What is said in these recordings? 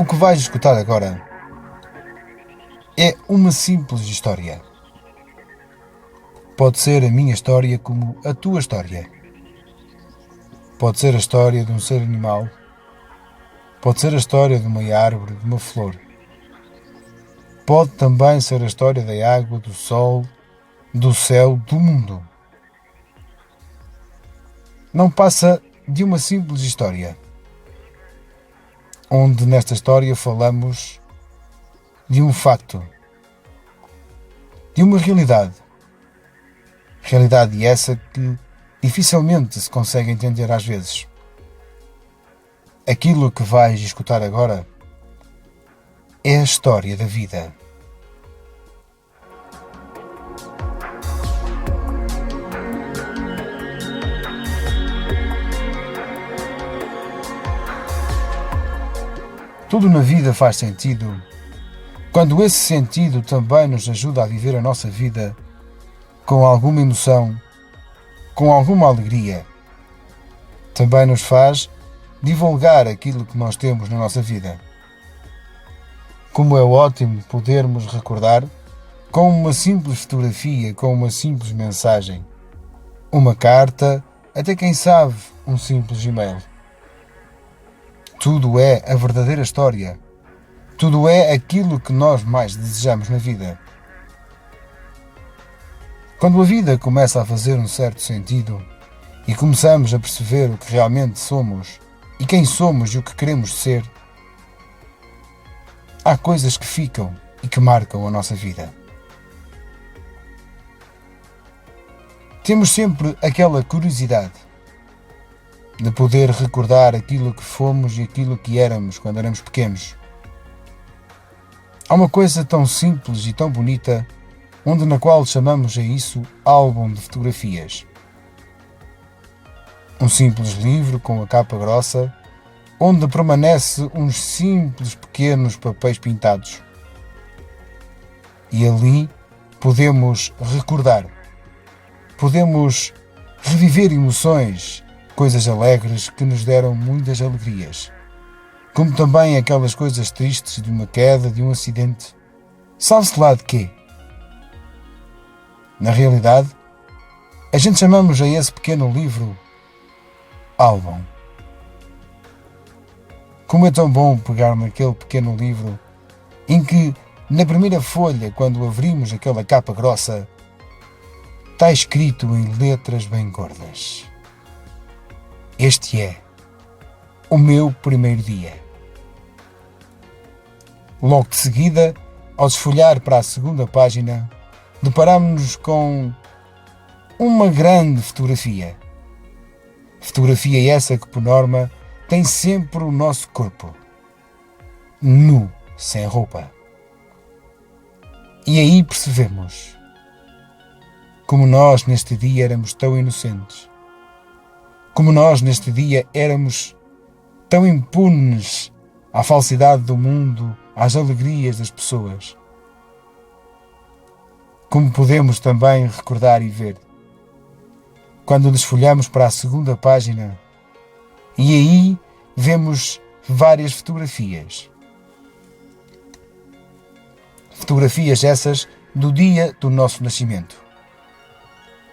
O que vais escutar agora é uma simples história. Pode ser a minha história como a tua história. Pode ser a história de um ser animal. Pode ser a história de uma árvore, de uma flor. Pode também ser a história da água, do sol, do céu, do mundo. Não passa de uma simples história, onde nesta história falamos de um facto, de uma realidade. Realidade essa que dificilmente se consegue entender às vezes. Aquilo que vais escutar agora é a história da vida. Tudo na vida faz sentido, quando esse sentido também nos ajuda a viver a nossa vida com alguma emoção, com alguma alegria. Também nos faz divulgar aquilo que nós temos na nossa vida. Como é ótimo podermos recordar com uma simples fotografia, com uma simples mensagem, uma carta, até quem sabe um simples e-mail. Tudo é a verdadeira história. Tudo é aquilo que nós mais desejamos na vida. Quando a vida começa a fazer um certo sentido e começamos a perceber o que realmente somos e quem somos e o que queremos ser, há coisas que ficam e que marcam a nossa vida. Temos sempre aquela curiosidade de poder recordar aquilo que fomos e aquilo que éramos quando éramos pequenos. Há uma coisa tão simples e tão bonita, na qual chamamos a isso álbum de fotografias. Um simples livro com a capa grossa, onde permanece uns simples pequenos papéis pintados. E ali podemos recordar, podemos reviver emoções, coisas alegres que nos deram muitas alegrias, como também aquelas coisas tristes de uma queda, de um acidente, sabe-se lá de quê. Na realidade, a gente chamamos a esse pequeno livro álbum. Como é tão bom pegar naquele pequeno livro em que, na primeira folha, quando abrimos aquela capa grossa, está escrito em letras bem gordas: este é o meu primeiro dia. Logo de seguida, ao desfolhar para a segunda página, deparamos-nos com uma grande fotografia. Fotografia essa que, por norma, tem sempre o nosso corpo, nu, sem roupa. E aí percebemos como nós neste dia éramos tão inocentes, como nós neste dia éramos tão impunes à falsidade do mundo, às alegrias das pessoas. Como podemos também recordar e ver quando desfolhamos para a segunda página e aí vemos várias fotografias. Fotografias essas do dia do nosso nascimento.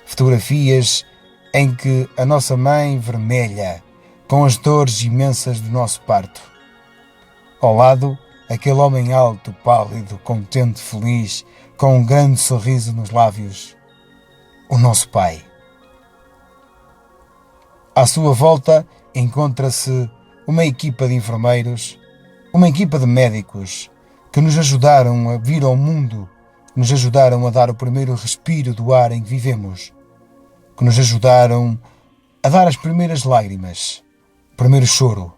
Fotografias em que a nossa mãe vermelha, com as dores imensas do nosso parto. Ao lado, aquele homem alto, pálido, contente, feliz, com um grande sorriso nos lábios. O nosso pai. À sua volta encontra-se uma equipa de enfermeiros, uma equipa de médicos que nos ajudaram a vir ao mundo, que nos ajudaram a dar o primeiro respiro do ar em que vivemos, que nos ajudaram a dar as primeiras lágrimas, o primeiro choro.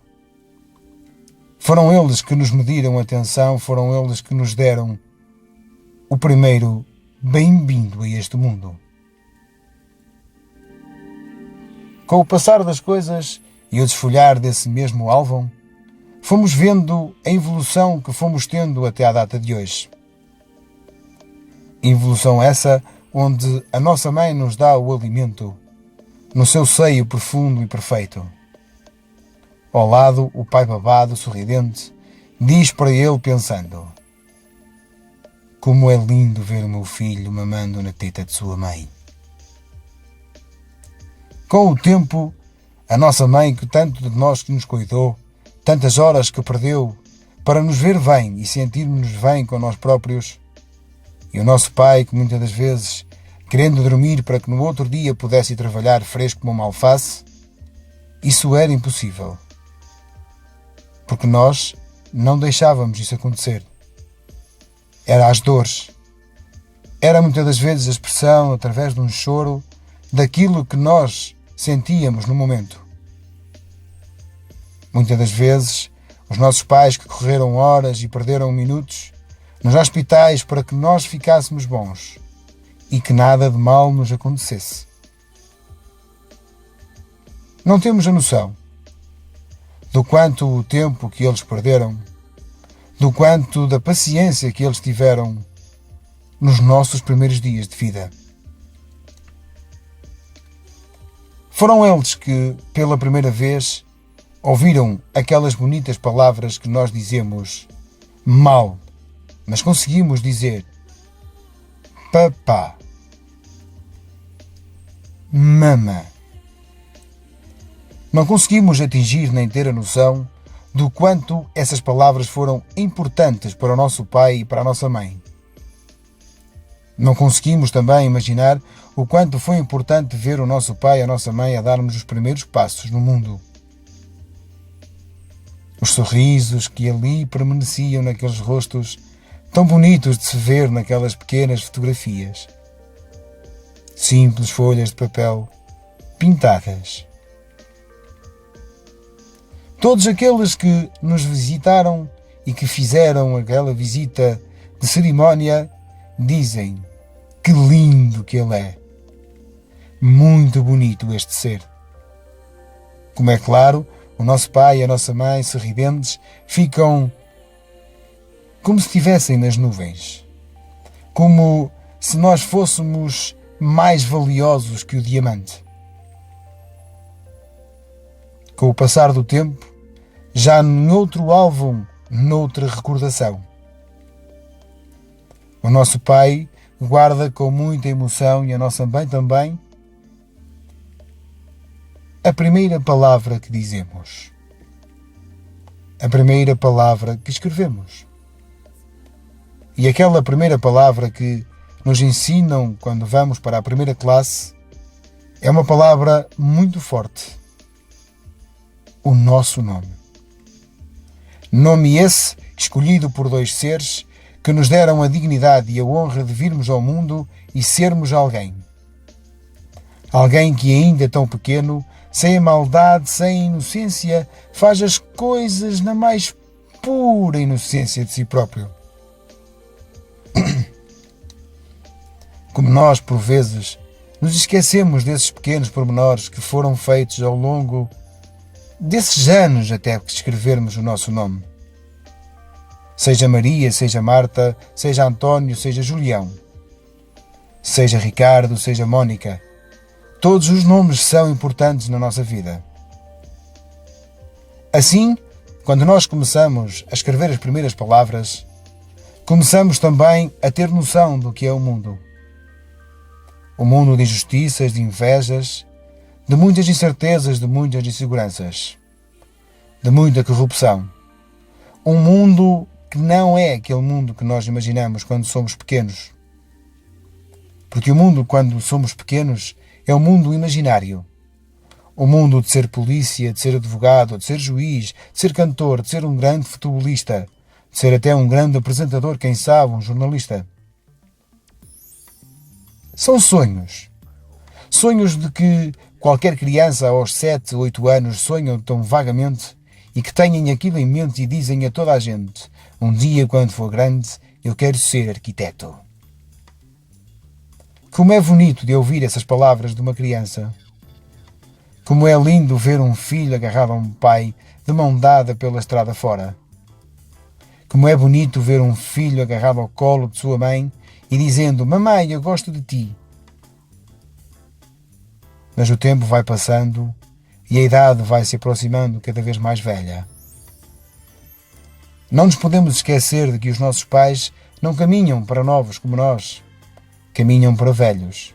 Foram eles que nos mediram a atenção, foram eles que nos deram o primeiro bem-vindo a este mundo. Com o passar das coisas e o desfolhar desse mesmo álbum, fomos vendo a evolução que fomos tendo até à data de hoje. Evolução essa onde a nossa mãe nos dá o alimento, no seu seio profundo e perfeito. Ao lado, o pai babado, sorridente, diz para ele pensando: como é lindo ver o meu filho mamando na teta de sua mãe. Com o tempo, a nossa mãe, que tanto de nós que nos cuidou, tantas horas que perdeu para nos ver bem e sentirmos-nos bem com nós próprios, e o nosso pai, que muitas das vezes, querendo dormir para que no outro dia pudesse ir trabalhar fresco como uma alface, isso era impossível. Porque nós não deixávamos isso acontecer. Era as dores. Era muitas das vezes a expressão, através de um choro, daquilo que nós sentíamos no momento. Muitas das vezes, os nossos pais que correram horas e perderam minutos nos hospitais para que nós ficássemos bons e que nada de mal nos acontecesse. Não temos a noção do quanto o tempo que eles perderam, do quanto da paciência que eles tiveram nos nossos primeiros dias de vida. Foram eles que, pela primeira vez, ouviram aquelas bonitas palavras que nós dizemos mal, mas conseguimos dizer: papá, mama. Não conseguimos atingir nem ter a noção do quanto essas palavras foram importantes para o nosso pai e para a nossa mãe. Não conseguimos também imaginar o quanto foi importante ver o nosso pai e a nossa mãe a darmos os primeiros passos no mundo. Os sorrisos que ali permaneciam naqueles rostos tão bonitos de se ver naquelas pequenas fotografias. Simples folhas de papel pintadas. Todos aqueles que nos visitaram e que fizeram aquela visita de cerimónia dizem: que lindo que ele é. Muito bonito este ser. Como é claro, o nosso pai e a nossa mãe, sorridentes, ficam como se estivessem nas nuvens. Como se nós fôssemos mais valiosos que o diamante. Com o passar do tempo, já noutro álbum, noutra recordação, o nosso pai guarda com muita emoção, e a nossa mãe também, a primeira palavra que dizemos, a primeira palavra que escrevemos. E aquela primeira palavra que nos ensinam quando vamos para a primeira classe é uma palavra muito forte. O nosso nome. Nome esse escolhido por dois seres que nos deram a dignidade e a honra de virmos ao mundo e sermos alguém. Alguém que ainda tão pequeno, sem a maldade, sem a inocência, faz as coisas na mais pura inocência de si próprio. Como nós, por vezes, nos esquecemos desses pequenos pormenores que foram feitos ao longo desses anos até que escrevermos o nosso nome. Seja Maria, seja Marta, seja António, seja Julião, seja Ricardo, seja Mónica, todos os nomes são importantes na nossa vida. Assim, quando nós começamos a escrever as primeiras palavras, começamos também a ter noção do que é o mundo. O mundo de injustiças, de invejas, de muitas incertezas, de muitas inseguranças, de muita corrupção. Um mundo que não é aquele mundo que nós imaginamos quando somos pequenos. Porque o mundo, quando somos pequenos, é um mundo imaginário. O mundo de ser polícia, de ser advogado, de ser juiz, de ser cantor, de ser um grande futebolista, de ser até um grande apresentador, quem sabe, um jornalista. São sonhos. Sonhos de que qualquer criança aos 7, 8 anos sonham tão vagamente e que tenham aquilo em mente e dizem a toda a gente: um dia, quando for grande, eu quero ser arquiteto. Como é bonito de ouvir essas palavras de uma criança. Como é lindo ver um filho agarrado a um pai de mão dada pela estrada fora. Como é bonito ver um filho agarrado ao colo de sua mãe e dizendo: mamãe, eu gosto de ti. Mas o tempo vai passando e a idade vai se aproximando cada vez mais velha. Não nos podemos esquecer de que os nossos pais não caminham para novos como nós, caminham para velhos.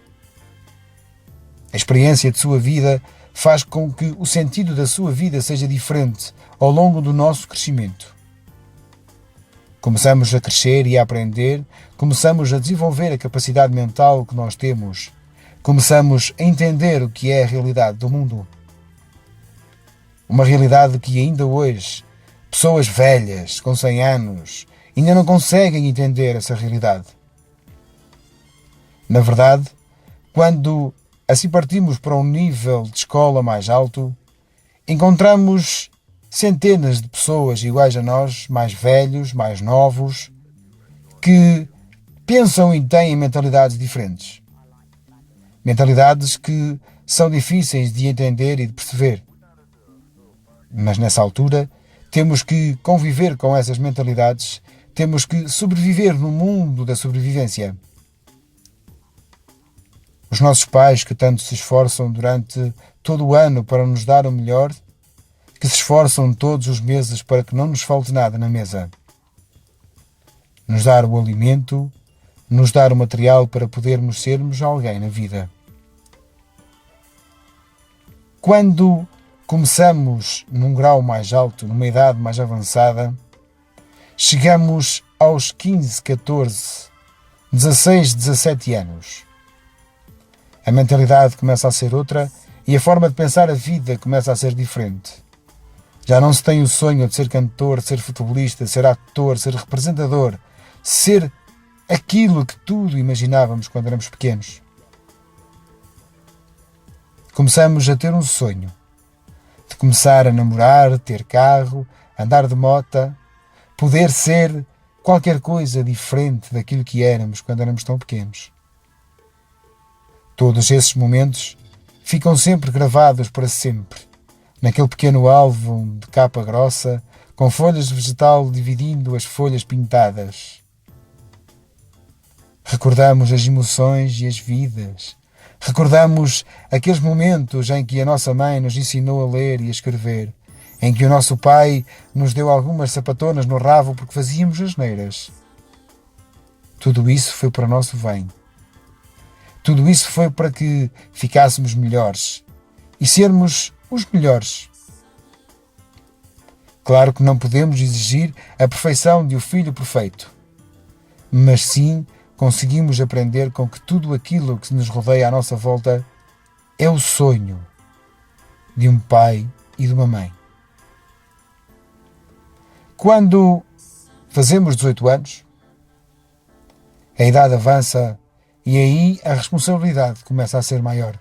A experiência de sua vida faz com que o sentido da sua vida seja diferente ao longo do nosso crescimento. Começamos a crescer e a aprender, começamos a desenvolver a capacidade mental que nós temos, começamos a entender o que é a realidade do mundo. Uma realidade que ainda hoje, pessoas velhas, com 100 anos, ainda não conseguem entender essa realidade. Na verdade, quando assim partimos para um nível de escola mais alto, encontramos centenas de pessoas iguais a nós, mais velhos, mais novos, que pensam e têm mentalidades diferentes. Mentalidades que são difíceis de entender e de perceber. Mas nessa altura, temos que conviver com essas mentalidades, temos que sobreviver no mundo da sobrevivência. Os nossos pais que tanto se esforçam durante todo o ano para nos dar o melhor, que se esforçam todos os meses para que não nos falte nada na mesa. Nos dar o alimento, nos dar o material para podermos sermos alguém na vida. Quando começamos num grau mais alto, numa idade mais avançada, chegamos aos 15, 14, 16, 17 anos. A mentalidade começa a ser outra e a forma de pensar a vida começa a ser diferente. Já não se tem o sonho de ser cantor, de ser futebolista, de ser ator, de ser representador, ser aquilo que tudo imaginávamos quando éramos pequenos. Começamos a ter um sonho de começar a namorar, ter carro, andar de moto, poder ser qualquer coisa diferente daquilo que éramos quando éramos tão pequenos. Todos esses momentos ficam sempre gravados para sempre, naquele pequeno álbum de capa grossa, com folhas de vegetal dividindo as folhas pintadas. Recordamos as emoções e as vidas. Recordamos aqueles momentos em que a nossa mãe nos ensinou a ler e a escrever, em que o nosso pai nos deu algumas sapatonas no rabo porque fazíamos asneiras. Tudo isso foi para o nosso bem. Tudo isso foi para que ficássemos melhores e sermos os melhores. Claro que não podemos exigir a perfeição de um filho perfeito, mas sim conseguimos aprender com que tudo aquilo que nos rodeia à nossa volta é o sonho de um pai e de uma mãe. Quando fazemos 18 anos, a idade avança e aí a responsabilidade começa a ser maior.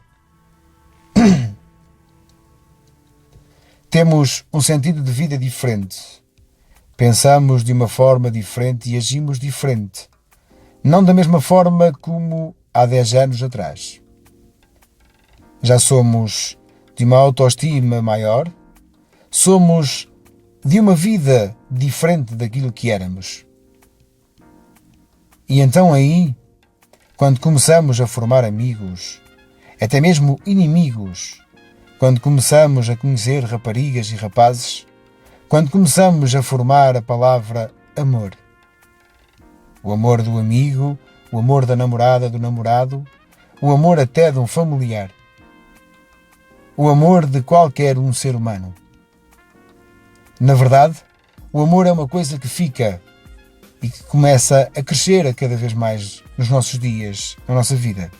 Temos um sentido de vida diferente. Pensamos de uma forma diferente e agimos diferente. Não da mesma forma como há 10 anos atrás. Já somos de uma autoestima maior. Somos de uma vida diferente daquilo que éramos. E então aí, quando começamos a formar amigos, até mesmo inimigos, quando começamos a conhecer raparigas e rapazes, quando começamos a formar a palavra amor. O amor do amigo, o amor da namorada, do namorado, o amor até de um familiar. O amor de qualquer um ser humano. Na verdade, o amor é uma coisa que fica e que começa a crescer a cada vez mais nos nossos dias, na nossa vida.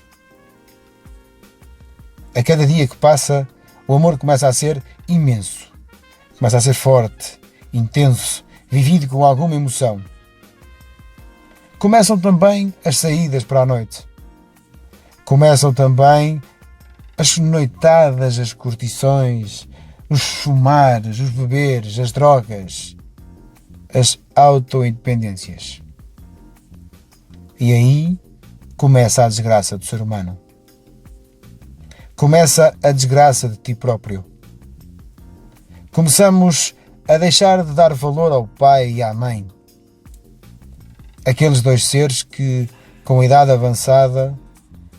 A cada dia que passa, o amor começa a ser imenso. Começa a ser forte, intenso, vivido com alguma emoção. Começam também as saídas para a noite. Começam também as noitadas, as curtições, os fumares, os beberes, as drogas, as autoindependências. E aí começa a desgraça do ser humano. Começa a desgraça de ti próprio. Começamos a deixar de dar valor ao pai e à mãe. Aqueles dois seres que, com a idade avançada,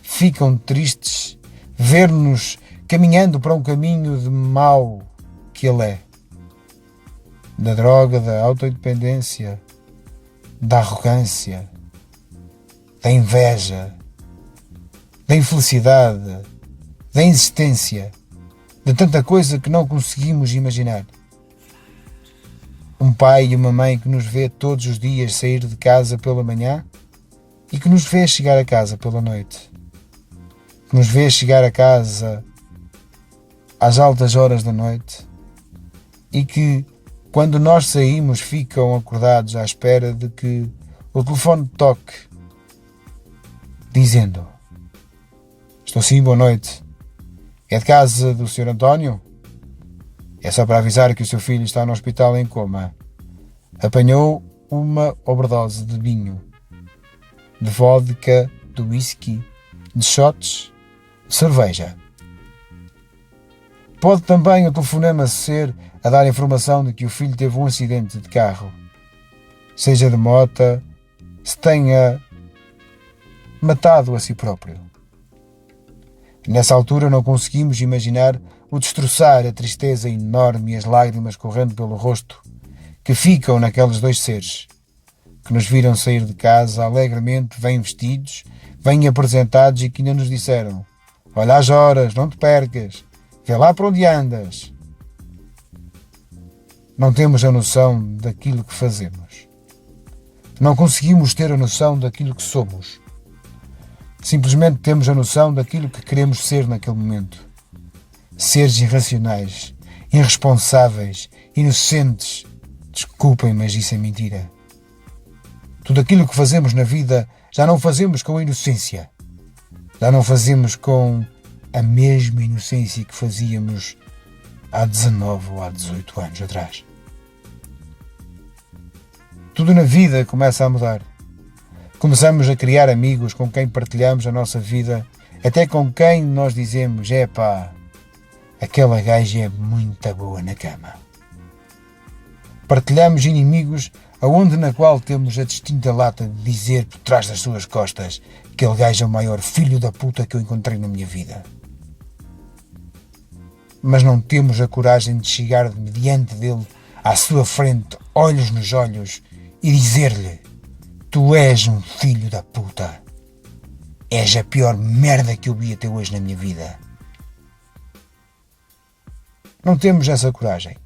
ficam tristes ver-nos caminhando para um caminho de mau que ele é. da droga, da autoindependência, da arrogância, da inveja, da infelicidade, da insistência, de tanta coisa que não conseguimos imaginar. Um pai e uma mãe que nos vê todos os dias sair de casa pela manhã e que nos vê chegar a casa pela noite. Que nos vê chegar a casa às altas horas da noite e que, quando nós saímos, ficam acordados à espera de que o telefone toque, dizendo: estou sim, boa noite. É de casa do Sr. António? É só para avisar que o seu filho está no hospital em coma. Apanhou uma overdose de vinho, de vodka, de whisky, de shots, de cerveja. Pode também o telefonema ser a dar informação de que o filho teve um acidente de carro, seja de moto, se tenha matado a si próprio. Nessa altura não conseguimos imaginar o destroçar, a tristeza enorme e as lágrimas correndo pelo rosto que ficam naqueles dois seres que nos viram sair de casa alegremente, bem vestidos, bem apresentados e que ainda nos disseram: olha as horas, não te percas, vê lá para onde andas. Não temos a noção daquilo que fazemos. Não conseguimos ter a noção daquilo que somos. Simplesmente temos a noção daquilo que queremos ser naquele momento. Seres irracionais, irresponsáveis, inocentes. Desculpem, mas isso é mentira. Tudo aquilo que fazemos na vida já não fazemos com inocência. Já não fazemos com a mesma inocência que fazíamos há 19 ou há 18 anos atrás. Tudo na vida começa a mudar. Começamos a criar amigos com quem partilhamos a nossa vida, até com quem nós dizemos: epá, aquela gaja é muito boa na cama. Partilhamos inimigos aonde na qual temos a distinta lata de dizer por trás das suas costas: aquele gajo é o maior filho da puta que eu encontrei na minha vida. Mas não temos a coragem de chegar diante dele, à sua frente, olhos nos olhos, e dizer-lhe: tu és um filho da puta. És a pior merda que eu vi até hoje na minha vida. Não temos essa coragem.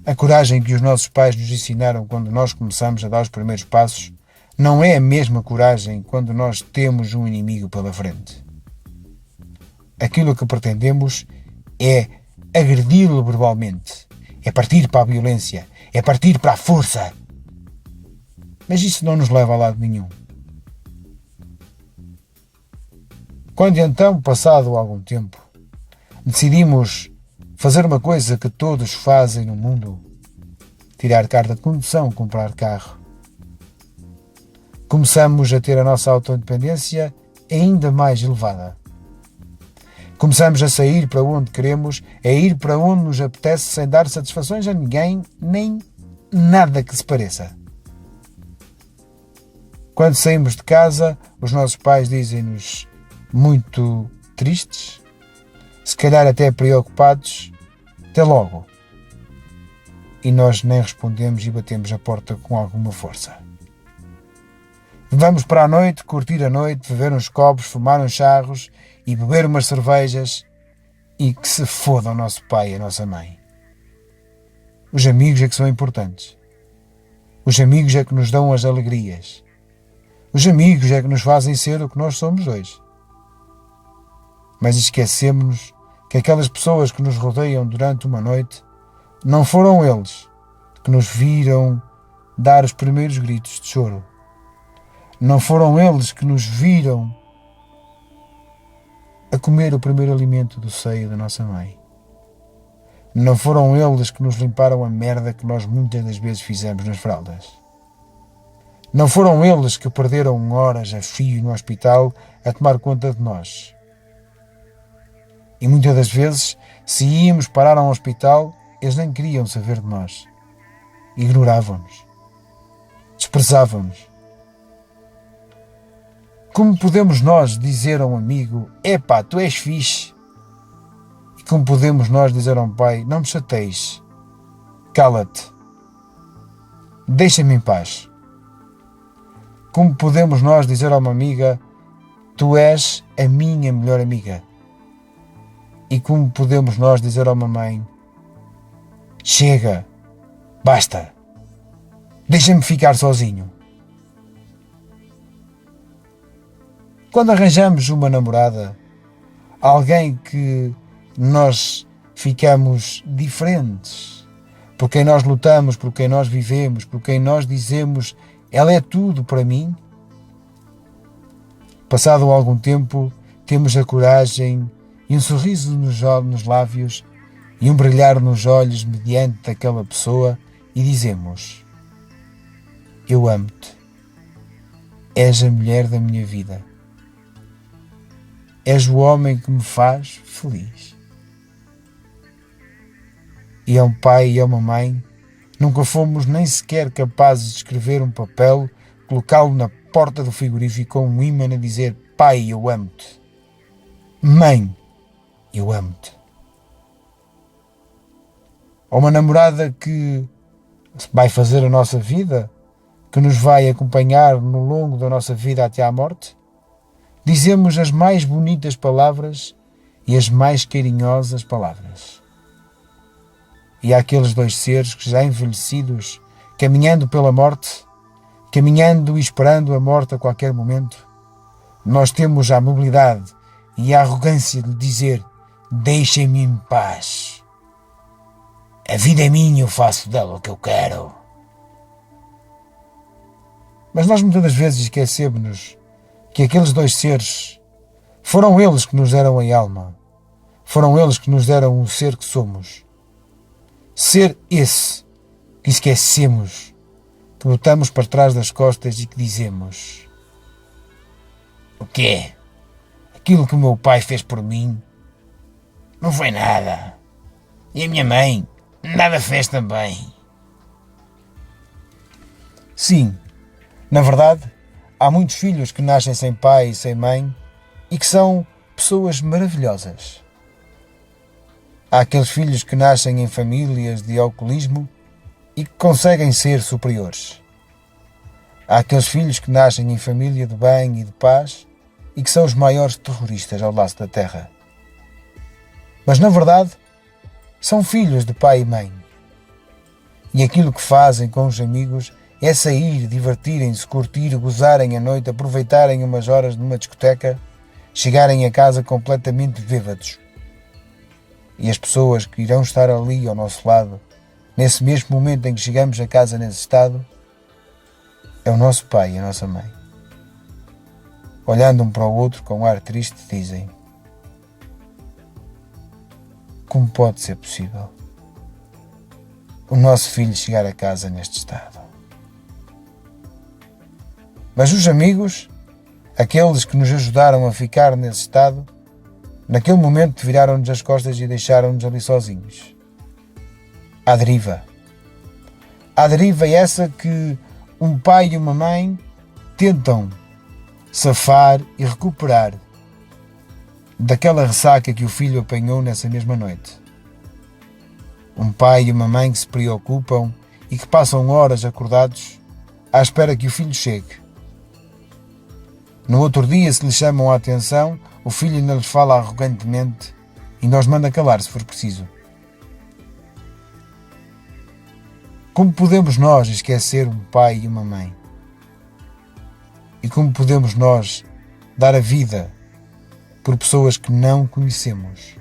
A coragem que os nossos pais nos ensinaram quando nós começamos a dar os primeiros passos não é a mesma coragem quando nós temos um inimigo pela frente. Aquilo que pretendemos é agredi-lo verbalmente, é partir para a violência, é partir para a força. Mas isso não nos leva a lado nenhum. Quando então, passado algum tempo, decidimos fazer uma coisa que todos fazem no mundo: tirar carta de condução, comprar carro. Começamos a ter a nossa autoindependência ainda mais elevada. Começamos a sair para onde queremos, a ir para onde nos apetece, sem dar satisfações a ninguém, nem nada que se pareça. Quando saímos de casa, os nossos pais dizem-nos, muito tristes, se calhar até preocupados: até logo. E nós nem respondemos e batemos a porta com alguma força. Vamos para a noite, curtir a noite, beber uns copos, fumar uns charros e beber umas cervejas, e que se foda o nosso pai e a nossa mãe. Os amigos é que são importantes. Os amigos é que nos dão as alegrias. Os amigos é que nos fazem ser o que nós somos hoje. Mas esquecemos-nos que aquelas pessoas que nos rodeiam durante uma noite não foram eles que nos viram dar os primeiros gritos de choro. Não foram eles que nos viram a comer o primeiro alimento do seio da nossa mãe. Não foram eles que nos limparam a merda que nós muitas das vezes fizemos nas fraldas. Não foram eles que perderam horas a fio no hospital a tomar conta de nós. E muitas das vezes, se íamos parar a um hospital, eles nem queriam saber de nós. Ignoravam-nos. Desprezavam-nos. Como podemos nós dizer a um amigo: epá, tu és fixe? E como podemos nós dizer a um pai: não me chateis, cala-te, deixa-me em paz. Como podemos nós dizer a uma amiga, tu és a minha melhor amiga? E como podemos nós dizer a uma mãe, chega, basta, deixa-me ficar sozinho? Quando arranjamos uma namorada, alguém que nós ficamos diferentes, por quem nós lutamos, por quem nós vivemos, por quem nós dizemos, ela é tudo para mim, passado algum tempo, temos a coragem e um sorriso nos lábios e um brilhar nos olhos mediante daquela pessoa e dizemos, eu amo-te, és a mulher da minha vida, és o homem que me faz feliz. E é um pai e é uma mãe, nunca fomos nem sequer capazes de escrever um papel, colocá-lo na porta do frigorífico com um ímã a dizer, pai, eu amo-te, mãe, eu amo-te. Ou uma namorada que vai fazer a nossa vida, que nos vai acompanhar no longo da nossa vida até à morte, dizemos as mais bonitas palavras e as mais carinhosas palavras. E há aqueles dois seres que já envelhecidos, caminhando pela morte, caminhando e esperando a morte a qualquer momento, nós temos a mobilidade e a arrogância de dizer, deixem-me em paz. A vida é minha, eu faço dela o que eu quero. Mas nós muitas das vezes esquecemos-nos que aqueles dois seres foram eles que nos deram a alma, foram eles que nos deram o ser que somos. Ser esse que esquecemos, que botamos para trás das costas e que dizemos, o quê? Aquilo que o meu pai fez por mim não foi nada. E a minha mãe nada fez também. Sim, na verdade, há muitos filhos que nascem sem pai e sem mãe e que são pessoas maravilhosas. Há aqueles filhos que nascem em famílias de alcoolismo e que conseguem ser superiores. Há aqueles filhos que nascem em família de bem e de paz e que são os maiores terroristas ao laço da terra. Mas, na verdade, são filhos de pai e mãe. E aquilo que fazem com os amigos é sair, divertirem-se, curtir, gozarem a noite, aproveitarem umas horas numa discoteca, chegarem a casa completamente bêbados. E as pessoas que irão estar ali ao nosso lado, nesse mesmo momento em que chegamos a casa nesse estado, é o nosso pai e a nossa mãe. Olhando um para o outro com um ar triste, dizem, como pode ser possível o nosso filho chegar a casa neste estado? Mas os amigos, aqueles que nos ajudaram a ficar nesse estado, naquele momento viraram-nos as costas e deixaram-nos ali sozinhos. À deriva. À deriva é essa que um pai e uma mãe tentam safar e recuperar daquela ressaca que o filho apanhou nessa mesma noite. Um pai e uma mãe que se preocupam e que passam horas acordados à espera que o filho chegue. No outro dia, se lhes chamam a atenção, o filho ainda lhes fala arrogantemente e nós manda calar se for preciso. Como podemos nós esquecer um pai e uma mãe? E como podemos nós dar a vida por pessoas que não conhecemos?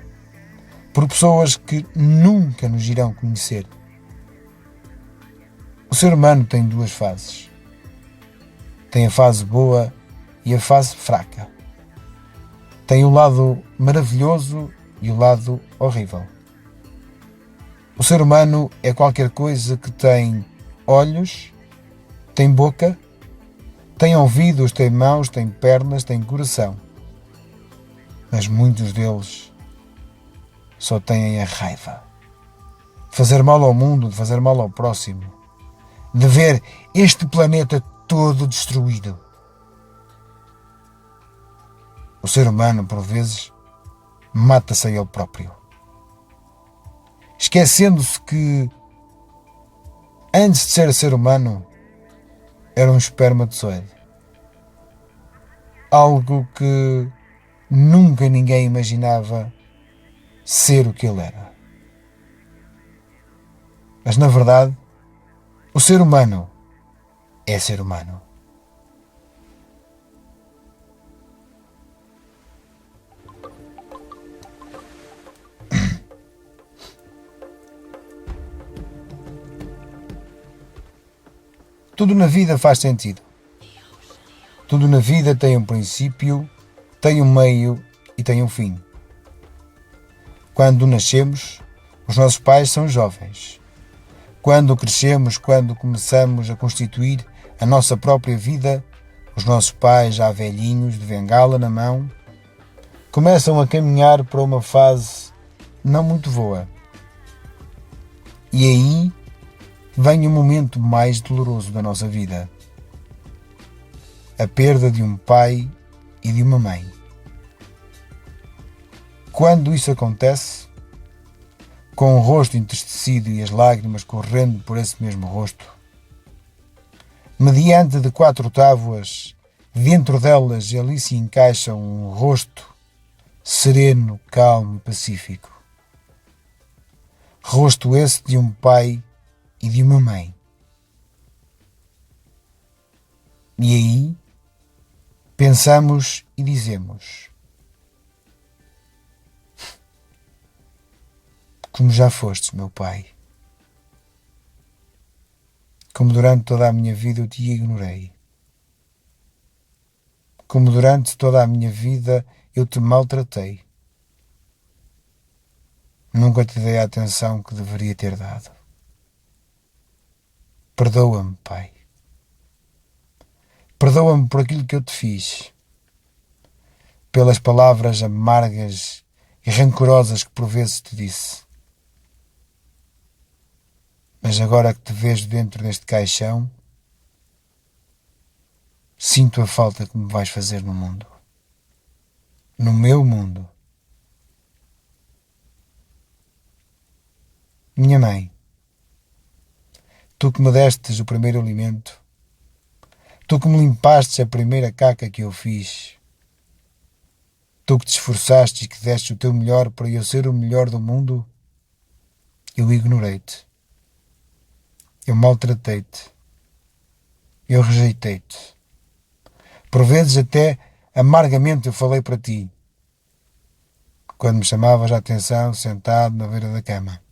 Por pessoas que nunca nos irão conhecer? O ser humano tem duas fases. Tem a fase boa e a fase fraca. Tem o lado maravilhoso e o lado horrível. O ser humano é qualquer coisa que tem olhos, tem boca, tem ouvidos, tem mãos, tem pernas, tem coração. Mas muitos deles só têm a raiva. De fazer mal ao mundo, de fazer mal ao próximo. De ver este planeta todo destruído. O ser humano, por vezes, mata-se a ele próprio. Esquecendo-se que Antes de ser humano, era um espermatozoide. Algo que nunca ninguém imaginava ser o que ele era. Mas na verdade, o ser humano é ser humano. Tudo na vida faz sentido. Tudo na vida tem um princípio, tem um meio e tem um fim. Quando nascemos, os nossos pais são jovens. Quando crescemos, quando começamos a constituir a nossa própria vida, os nossos pais, já velhinhos, de bengala na mão, começam a caminhar para uma fase não muito boa. E aí vem o momento mais doloroso da nossa vida. A perda de um pai e de uma mãe. Quando isso acontece, com o rosto entristecido e as lágrimas correndo por esse mesmo rosto, mediante de 4 tábuas, dentro delas ali se encaixa um rosto sereno, calmo e pacífico. Rosto esse de um pai e de uma mãe. E aí pensamos e dizemos: como já fostes, meu pai. Como durante toda a minha vida eu te ignorei. Como durante toda a minha vida eu te maltratei. Nunca te dei a atenção que deveria ter dado. Perdoa-me, pai. Perdoa-me por aquilo que eu te fiz. Pelas palavras amargas e rancorosas que por vezes te disse. Mas agora que te vejo dentro deste caixão, sinto a falta que me vais fazer no mundo. No meu mundo. Minha mãe, tu que me destes o primeiro alimento, tu que me limpastes a primeira caca que eu fiz, tu que te esforçaste e que deste o teu melhor para eu ser o melhor do mundo, eu ignorei-te. Eu maltratei-te. Eu rejeitei-te. Por vezes até amargamente eu falei para ti, quando me chamavas a atenção sentado na beira da cama.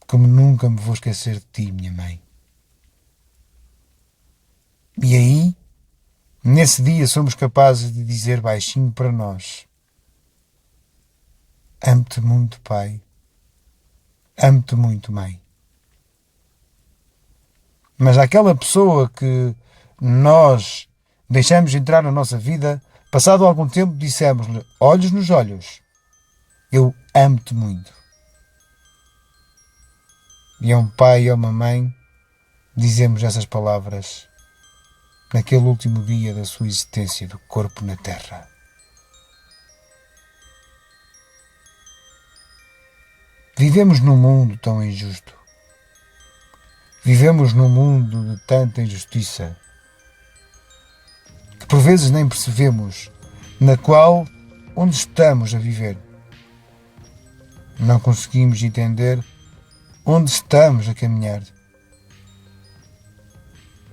Como nunca me vou esquecer de ti, minha mãe. E aí, nesse dia, somos capazes de dizer baixinho para nós: amo-te muito, pai. Amo-te muito, mãe. Mas aquela pessoa que nós deixamos entrar na nossa vida, passado algum tempo dissemos-lhe, olhos nos olhos: eu amo-te muito. E a um pai e a uma mãe dizemos essas palavras naquele último dia da sua existência do corpo na terra. Vivemos num mundo tão injusto. Vivemos num mundo de tanta injustiça que por vezes nem percebemos na qual onde estamos a viver. Não conseguimos entender onde estamos a caminhar.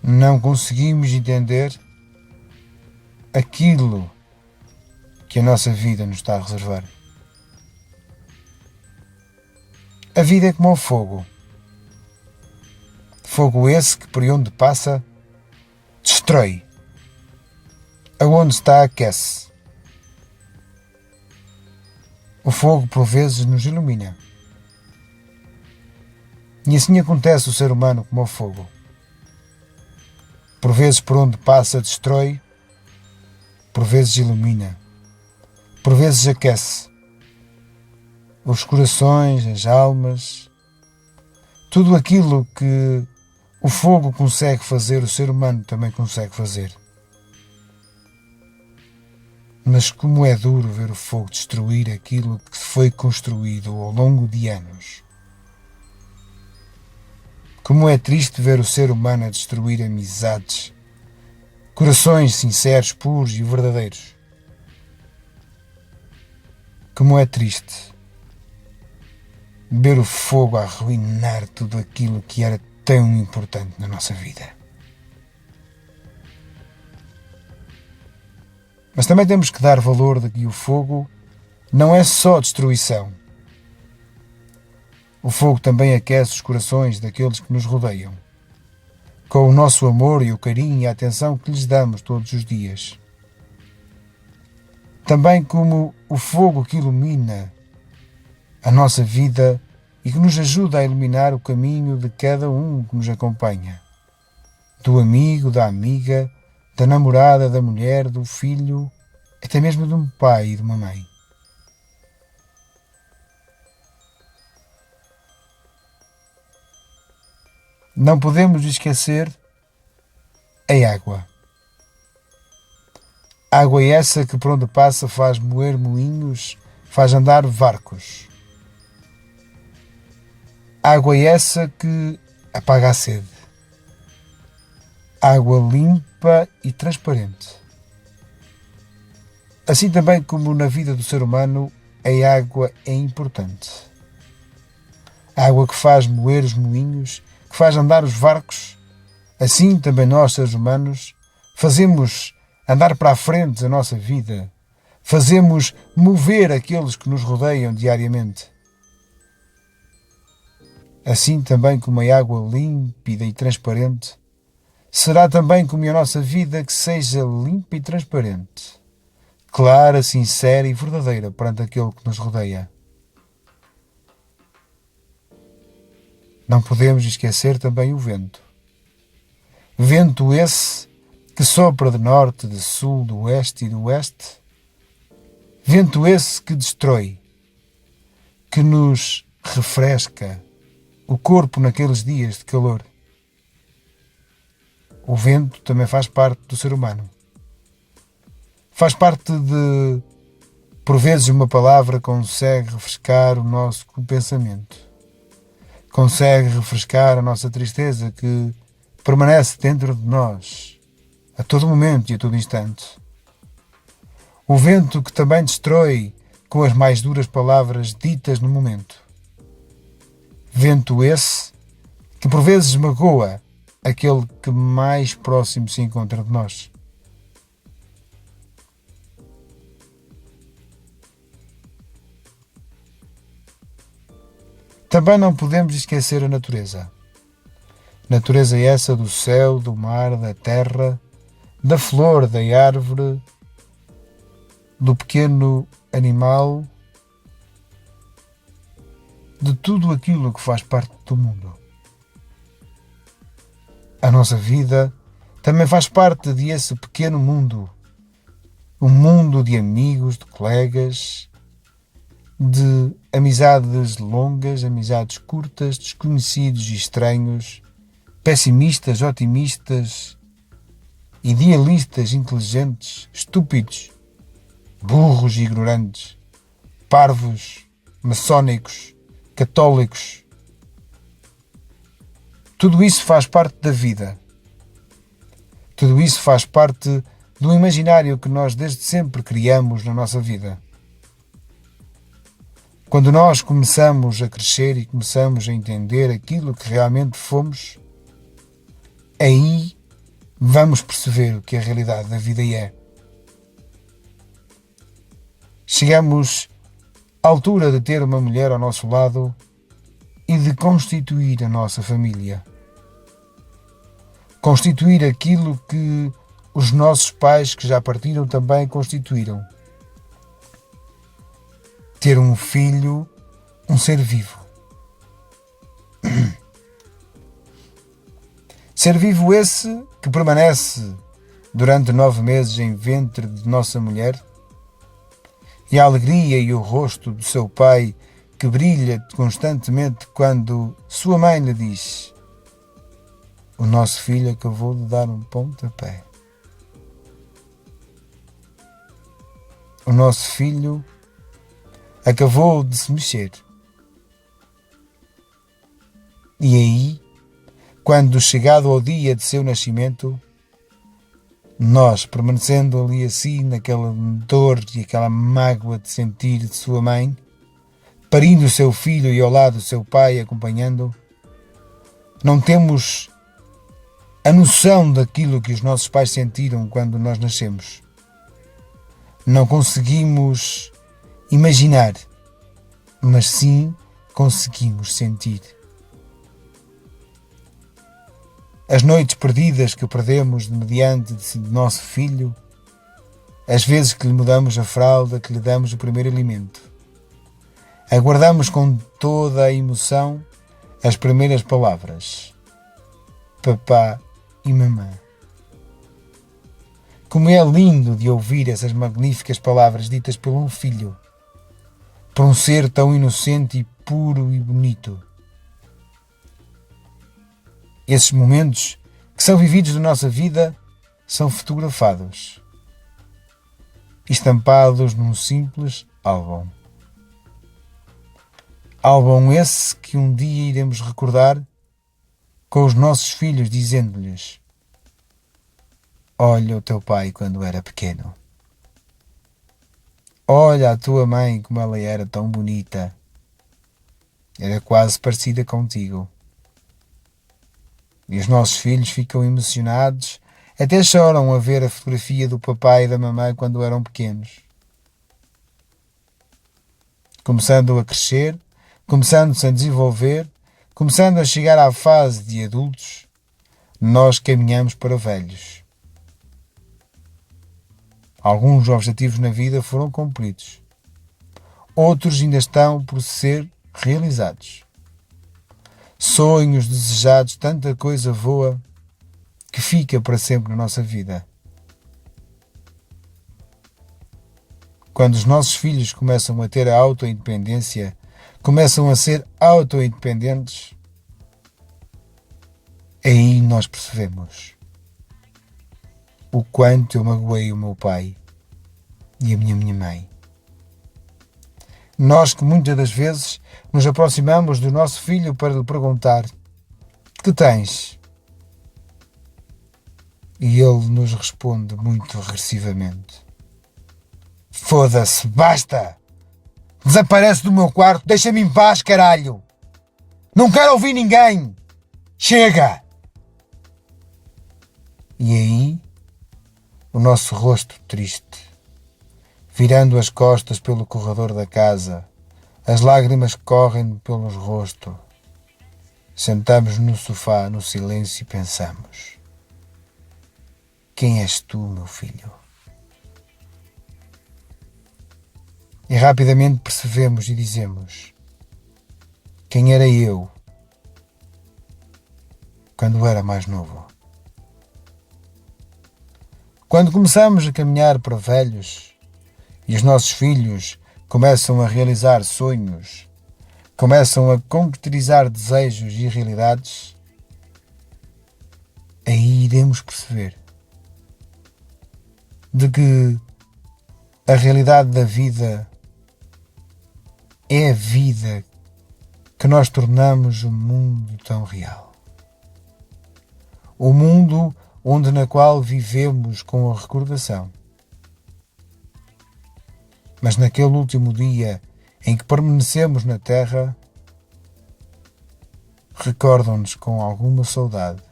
Não conseguimos entender aquilo que a nossa vida nos está a reservar. A vida é como o fogo. Fogo esse que por onde passa destrói. Aonde está aquece. O fogo por vezes nos ilumina. E assim acontece o ser humano como o fogo. Por vezes por onde passa destrói, por vezes ilumina, por vezes aquece. Os corações, as almas, tudo aquilo que o fogo consegue fazer, o ser humano também consegue fazer. Mas como é duro ver o fogo destruir aquilo que foi construído ao longo de anos. Como é triste ver o ser humano a destruir amizades, corações sinceros, puros e verdadeiros. Como é triste ver o fogo a arruinar tudo aquilo que era tão importante na nossa vida. Mas também temos que dar valor de que o fogo não é só destruição. O fogo também aquece os corações daqueles que nos rodeiam, com o nosso amor e o carinho e a atenção que lhes damos todos os dias. Também como o fogo que ilumina a nossa vida e que nos ajuda a iluminar o caminho de cada um que nos acompanha. Do amigo, da amiga, da namorada, da mulher, do filho, até mesmo de um pai e de uma mãe. Não podemos esquecer a água. Água é essa que por onde passa faz moer moinhos, faz andar barcos. Água é essa que apaga a sede. Água limpa e transparente. Assim também como na vida do ser humano, a água é importante. A água que faz moer os moinhos, que faz andar os barcos, assim também nós, seres humanos, fazemos andar para a frente a nossa vida, fazemos mover aqueles que nos rodeiam diariamente. Assim também como a água límpida e transparente, será também como a nossa vida que seja limpa e transparente, clara, sincera e verdadeira perante aquele que nos rodeia. Não podemos esquecer também o vento. Vento esse que sopra de norte, de sul, do oeste e do oeste. Vento esse que destrói, que nos refresca o corpo naqueles dias de calor. O vento também faz parte do ser humano. Faz parte de, por vezes, uma palavra consegue refrescar o nosso pensamento. Consegue refrescar a nossa tristeza que permanece dentro de nós, a todo momento e a todo instante. O vento que também destrói com as mais duras palavras ditas no momento. Vento esse que por vezes magoa aquele que mais próximo se encontra de nós. Também não podemos esquecer a natureza. Natureza essa do céu, do mar, da terra, da flor, da árvore, do pequeno animal, de tudo aquilo que faz parte do mundo. A nossa vida também faz parte desse pequeno mundo. Um mundo de amigos, de colegas, de amizades longas, amizades curtas, desconhecidos e estranhos, pessimistas, otimistas, idealistas, inteligentes, estúpidos, burros e ignorantes, parvos, maçónicos, católicos. Tudo isso faz parte da vida. Tudo isso faz parte do imaginário que nós desde sempre criamos na nossa vida. Quando nós começamos a crescer e começamos a entender aquilo que realmente fomos, aí vamos perceber o que a realidade da vida é. Chegamos à altura de ter uma mulher ao nosso lado e de constituir a nossa família. Constituir aquilo que os nossos pais que já partiram também constituíram. Ter um filho, um ser vivo. Ser vivo esse que permanece durante 9 meses em ventre de nossa mulher, e a alegria e o rosto do seu pai que brilha constantemente quando sua mãe lhe diz: o nosso filho acabou de dar um pontapé. O nosso filho acabou de se mexer. E aí quando, chegado ao dia de seu nascimento, nós, permanecendo ali assim, naquela dor e aquela mágoa de sentir de sua mãe, parindo o seu filho e ao lado o seu pai acompanhando, não temos a noção daquilo que os nossos pais sentiram quando nós nascemos. Não conseguimos imaginar, mas sim conseguimos sentir. As noites perdidas que perdemos mediante de nosso filho, as vezes que lhe mudamos a fralda, que lhe damos o primeiro alimento. Aguardamos com toda a emoção as primeiras palavras: papá e mamã. Como é lindo de ouvir essas magníficas palavras ditas por um filho, por um ser tão inocente e puro e bonito. Esses momentos que são vividos na nossa vida são fotografados, estampados num simples álbum. Álbum esse que um dia iremos recordar com os nossos filhos, dizendo-lhes: olha o teu pai quando era pequeno. Olha a tua mãe como ela era tão bonita. Era quase parecida contigo. E os nossos filhos ficam emocionados, até choram a ver a fotografia do papai e da mamãe quando eram pequenos. Começando a crescer, começando-se a desenvolver, começando a chegar à fase de adultos, nós caminhamos para velhos. Alguns objetivos na vida foram cumpridos. Outros ainda estão por ser realizados. Sonhos desejados, tanta coisa voa que fica para sempre na nossa vida. Quando os nossos filhos começam a ter a autoindependência, começam a ser autoindependentes, aí nós percebemos o quanto eu magoei o meu pai e a minha mãe. Nós que muitas das vezes nos aproximamos do nosso filho para lhe perguntar: que tens? E ele nos responde muito agressivamente: foda-se, basta! Desaparece do meu quarto, deixa-me em paz, caralho! Não quero ouvir ninguém! Chega! E aí, o nosso rosto triste, virando as costas pelo corredor da casa, as lágrimas correm pelos rostos. Sentamos no sofá, no silêncio, e pensamos: quem és tu, meu filho? E rapidamente percebemos e dizemos: quem era eu quando era mais novo? Quando começamos a caminhar para velhos e os nossos filhos começam a realizar sonhos, começam a concretizar desejos e realidades, aí iremos perceber de que a realidade da vida é a vida que nós tornamos um mundo tão real. O mundo onde na qual vivemos com a recordação. Mas naquele último dia em que permanecemos na terra, recordam-nos com alguma saudade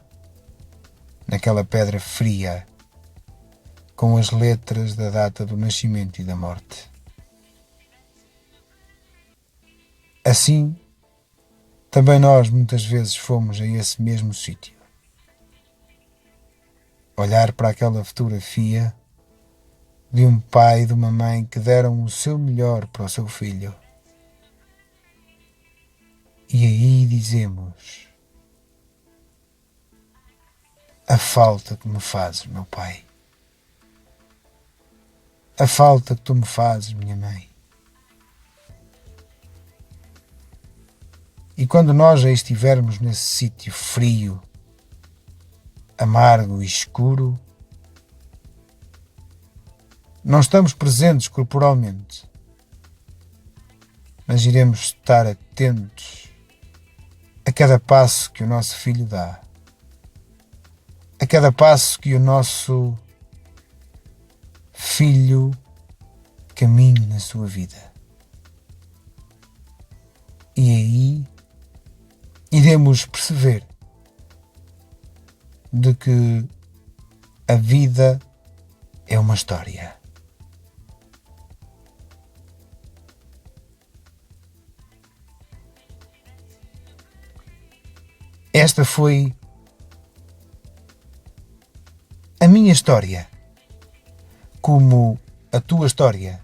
naquela pedra fria com as letras da data do nascimento e da morte. Assim, também nós muitas vezes fomos a esse mesmo sítio. Olhar para aquela fotografia de um pai e de uma mãe que deram o seu melhor para o seu filho. E aí dizemos: a falta que me fazes, meu pai. A falta que tu me fazes, minha mãe. E quando nós já estivermos nesse sítio frio, amargo e escuro, não estamos presentes corporalmente, mas iremos estar atentos a cada passo que o nosso filho dá, cada passo que o nosso filho caminha na sua vida. E aí iremos perceber de que a vida é uma história. Esta foi a minha história, como a tua história,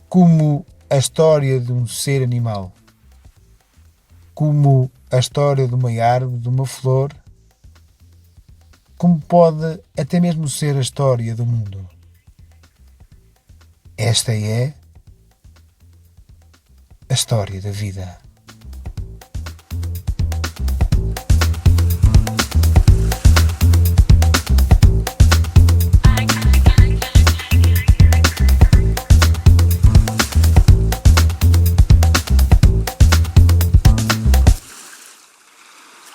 como a história de um ser animal, como a história de uma árvore, de uma flor, como pode até mesmo ser a história do mundo. Esta é a história da vida.